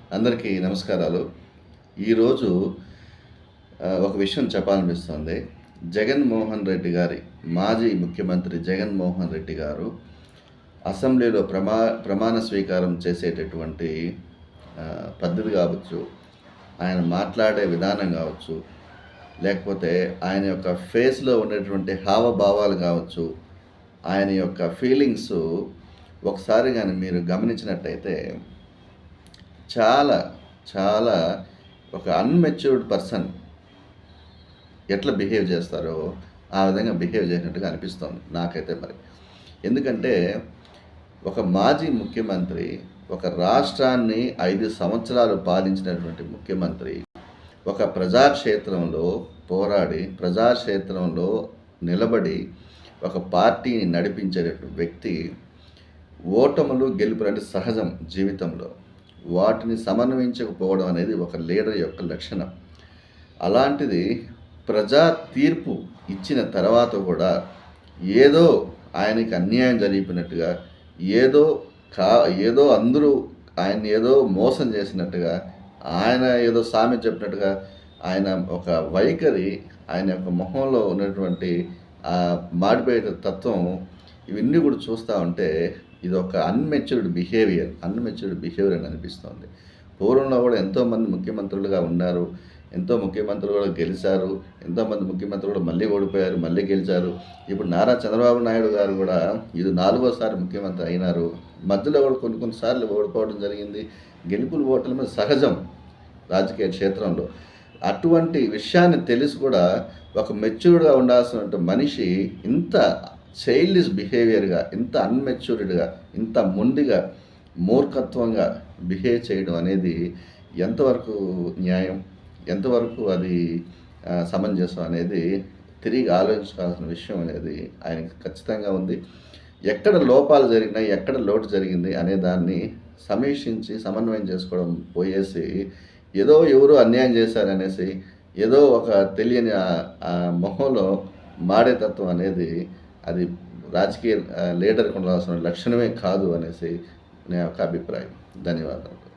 అందరికీ నమస్కారాలు. ఈరోజు ఒక విషయం చెప్పాలనిపిస్తుంది. జగన్మోహన్ రెడ్డి గారి మాజీ ముఖ్యమంత్రి జగన్మోహన్ రెడ్డి గారు అసెంబ్లీలో ప్రమాణ స్వీకారం చేసేటటువంటి పద్ధతి కావచ్చు, ఆయన మాట్లాడే విధానం కావచ్చు, లేకపోతే ఆయన యొక్క ఫేస్లో ఉండేటువంటి హావభావాలు కావచ్చు, ఆయన యొక్క ఫీలింగ్స్ ఒకసారి కానీ మీరు గమనించినట్టయితే చాలా చాలా ఒక అన్‌మెచ్యూర్డ్ పర్సన్ ఎట్లా బిహేవ్ చేస్తారో ఆ విధంగా బిహేవ్ చేసినట్టుగా అనిపిస్తోంది నాకైతే మరి. ఎందుకంటే ఒక మాజీ ముఖ్యమంత్రి, ఒక రాష్ట్రాన్ని 5 సంవత్సరాలు పాలించినటువంటి ముఖ్యమంత్రి, ఒక ప్రజాక్షేత్రంలో పోరాడి, ప్రజాక్షేత్రంలో నిలబడి ఒక పార్టీని నడిపించేటటువంటి వ్యక్తి ఓటములు, గెలుపులు అంటే సహజం జీవితంలో. వాటిని సమన్వయించకపోవడం అనేది ఒక లీడర్ యొక్క లక్షణం. అలాంటిది ప్రజా తీర్పు ఇచ్చిన తర్వాత కూడా ఏదో ఆయనకి అన్యాయం జరిగిపోయినట్టుగా, ఏదో అందరూ ఆయన్ని ఏదో మోసం చేసినట్టుగా, ఆయన ఏదో సామెత చెప్పినట్టుగా ఆయన ఒక వైఖరి, ఆయన యొక్క మొహంలో ఉన్నటువంటి మాడిపోయే తత్వం ఇవన్నీ కూడా చూస్తూ ఉంటే ఇది ఒక అన్‌మెచ్యూర్డ్ బిహేవియర్ అని అనిపిస్తోంది. పూర్వంలో కూడా ఎంతోమంది ముఖ్యమంత్రులుగా ఉన్నారు. ఎంతో ముఖ్యమంత్రులు కూడా గెలిచారు. ఎంతోమంది ముఖ్యమంత్రులు కూడా మళ్ళీ ఓడిపోయారు, మళ్ళీ గెలిచారు. ఇప్పుడు నారా చంద్రబాబు నాయుడు గారు కూడా ఇది 4వసారి ముఖ్యమంత్రి అయినారు. మధ్యలో కూడా కొన్ని సార్లు ఓడిపోవడం జరిగింది. గెలుపులు ఓటమి సహజం రాజకీయ క్షేత్రంలో. అటువంటి విషయాన్ని తెలిసి కూడా ఒక మెచ్యూర్డ్గా ఉండాల్సిన మనిషి ఇంత చైల్డిష్ బిహేవియర్గా, ఇంత అన్‌మెచ్యూర్డ్‌గా, ఇంత మొండిగా, మూర్ఖత్వంగా బిహేవ్ చేయడం అనేది ఎంతవరకు న్యాయం, ఎంతవరకు అది సమంజసం అనేది తిరిగి ఆలోచించాల్సిన విషయం అనేది ఆయనకి ఖచ్చితంగా ఉంది. ఎక్కడ లోపాలు జరిగినాయి, ఎక్కడ లోటు జరిగింది అనే దాన్ని సమీక్షించి సమన్వయం చేసుకోవడం పోయేసి ఏదో ఎవరో అన్యాయం చేశారనేసి ఏదో ఒక తెలియని మొహంలో మాడేతత్వం అనేది అది రాజకీయ లీడర్‌కి ఉండాల్సిన లక్షణమే కాదు అనేసి నా యొక్క అభిప్రాయం. ధన్యవాదాలు.